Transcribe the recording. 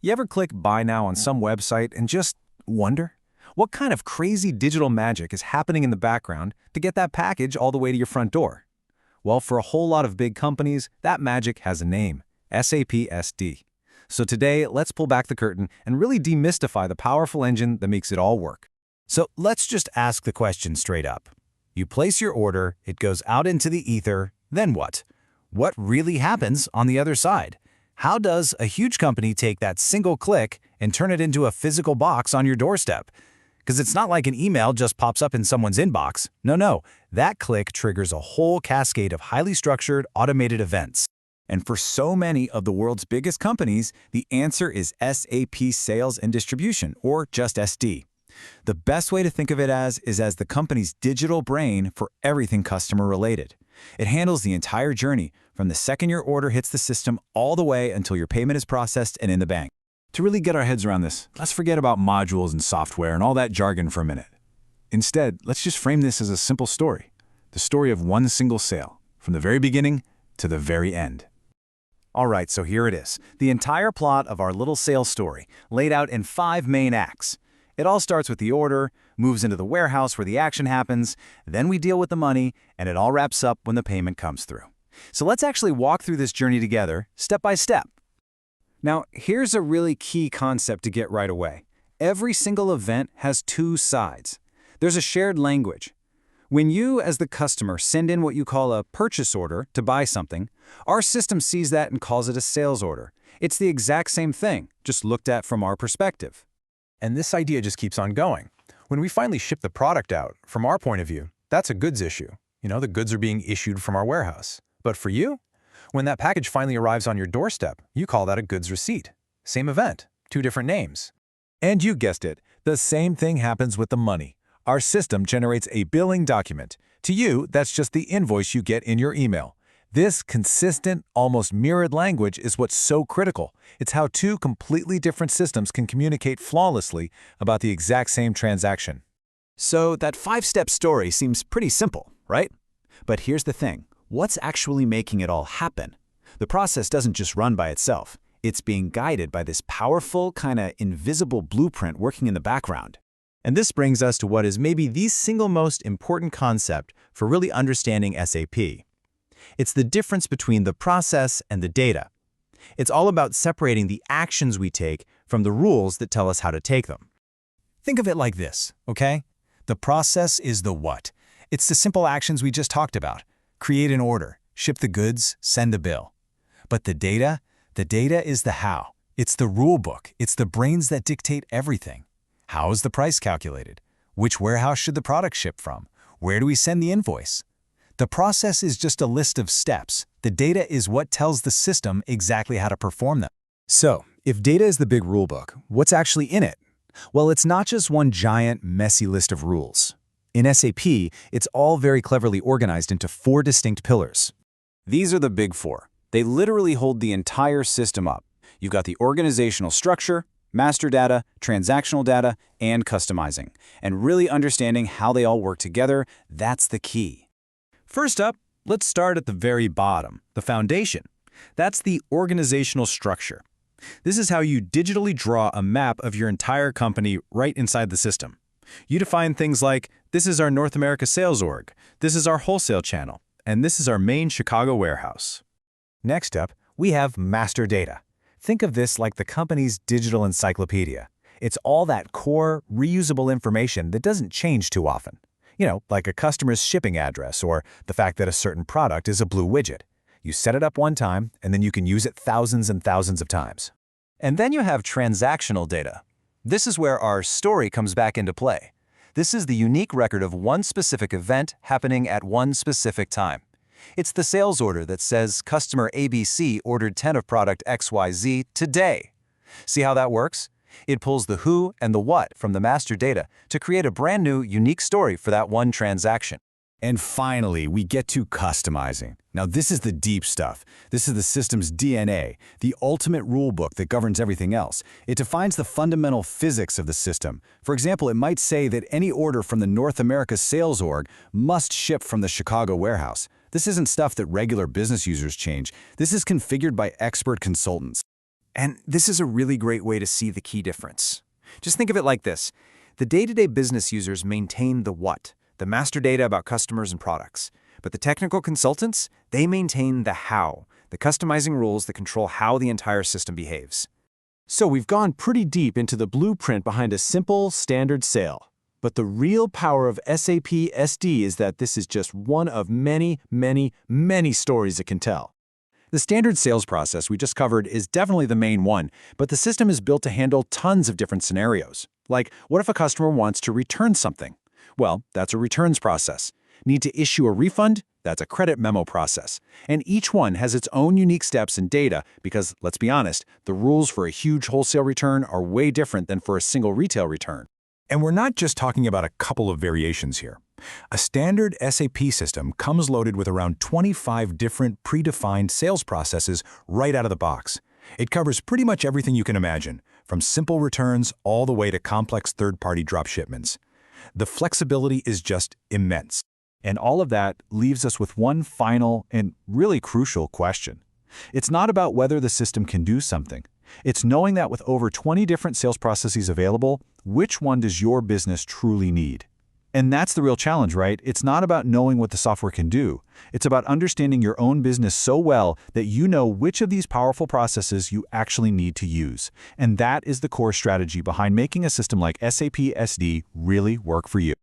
You ever click Buy Now on some website and just wonder? What kind of crazy digital magic is happening in the background to get that package all the way to your front door? Well, for a whole lot of big companies, that magic has a name: SAP SD. So today, let's pull back the curtain and really demystify the powerful engine that makes it all work. So let's just ask the question straight up. You place your order, it goes out into the ether, then what? What really happens on the other side? How does a huge company take that single click and turn it into a physical box on your doorstep? Because it's not like an email just pops up in someone's inbox. No, that click triggers a whole cascade of highly structured, automated events. And for so many of the world's biggest companies, the answer is SAP Sales and Distribution, or just SD. The best way to think of it is as the company's digital brain for everything customer-related. It handles the entire journey, from the second your order hits the system all the way until your payment is processed and in the bank. To really get our heads around this, let's forget about modules and software and all that jargon for a minute. Instead, let's just frame this as a simple story. The story of one single sale, from the very beginning to the very end. All right, so here it is, the entire plot of our little sales story, laid out in 5 main acts. It all starts with the order, moves into the warehouse where the action happens, then we deal with the money, and it all wraps up when the payment comes through. So let's actually walk through this journey together, step by step. Now, here's a really key concept to get right away. Every single event has 2 sides. There's a shared language. When you, as the customer, send in what you call a purchase order to buy something, our system sees that and calls it a sales order. It's the exact same thing, just looked at from our perspective. And this idea just keeps on going. When we finally ship the product out, from our point of view, that's a goods issue. The goods are being issued from our warehouse. But for you, when that package finally arrives on your doorstep, you call that a goods receipt. Same event, 2 different names. And you guessed it, the same thing happens with the money. Our system generates a billing document. To you, that's just the invoice you get in your email. This consistent, almost mirrored language is what's so critical. It's how 2 completely different systems can communicate flawlessly about the exact same transaction. So that 5-step story seems pretty simple, right? But here's the thing. What's actually making it all happen? The process doesn't just run by itself. It's being guided by this powerful, kind of invisible blueprint working in the background. And this brings us to what is maybe the single most important concept for really understanding SAP. It's the difference between the process and the data. It's all about separating the actions we take from the rules that tell us how to take them. Think of it like this, okay? The process is the what. It's the simple actions we just talked about. Create an order, ship the goods, send the bill. But the data is the how. It's the rule book. It's the brains that dictate everything. How is the price calculated? Which warehouse should the product ship from? Where do we send the invoice? The process is just a list of steps. The data is what tells the system exactly how to perform them. So, if data is the big rulebook, what's actually in it? Well, it's not just one giant, messy list of rules. In SAP, it's all very cleverly organized into 4 distinct pillars. These are the big 4. They literally hold the entire system up. You've got the organizational structure, master data, transactional data, and customizing. And really understanding how they all work together, that's the key. First up, let's start at the very bottom, the foundation. That's the organizational structure. This is how you digitally draw a map of your entire company right inside the system. You define things like, this is our North America sales org, this is our wholesale channel, and this is our main Chicago warehouse. Next up, we have master data. Think of this like the company's digital encyclopedia. It's all that core, reusable information that doesn't change too often. Like a customer's shipping address or the fact that a certain product is a blue widget. You set it up one time, and then you can use it thousands and thousands of times. And then you have transactional data. This is where our story comes back into play. This is the unique record of one specific event happening at one specific time. It's the sales order that says customer ABC ordered 10 of product XYZ today. See how that works? It pulls the who and the what from the master data to create a brand new, unique story for that one transaction. And finally, we get to customizing. Now, this is the deep stuff. This is the system's DNA, the ultimate rule book that governs everything else. It defines the fundamental physics of the system. For example, it might say that any order from the North America sales org must ship from the Chicago warehouse. This isn't stuff that regular business users change. This is configured by expert consultants. And this is a really great way to see the key difference. Just think of it like this. The day-to-day business users maintain the what, the master data about customers and products. But the technical consultants, they maintain the how, the customizing rules that control how the entire system behaves. So we've gone pretty deep into the blueprint behind a simple, standard sale. But the real power of SAP SD is that this is just one of many, many, many stories it can tell. The standard sales process we just covered is definitely the main one, but the system is built to handle tons of different scenarios. Like, what if a customer wants to return something? Well, that's a returns process. Need to issue a refund? That's a credit memo process. And each one has its own unique steps and data because, let's be honest, the rules for a huge wholesale return are way different than for a single retail return. And we're not just talking about a couple of variations here. A standard SAP system comes loaded with around 25 different predefined sales processes right out of the box. It covers pretty much everything you can imagine, from simple returns all the way to complex third-party drop shipments. The flexibility is just immense. And all of that leaves us with one final and really crucial question. It's not about whether the system can do something. It's knowing that with over 20 different sales processes available, which one does your business truly need? And that's the real challenge, right? It's not about knowing what the software can do. It's about understanding your own business so well that you know which of these powerful processes you actually need to use. And that is the core strategy behind making a system like SAP SD really work for you.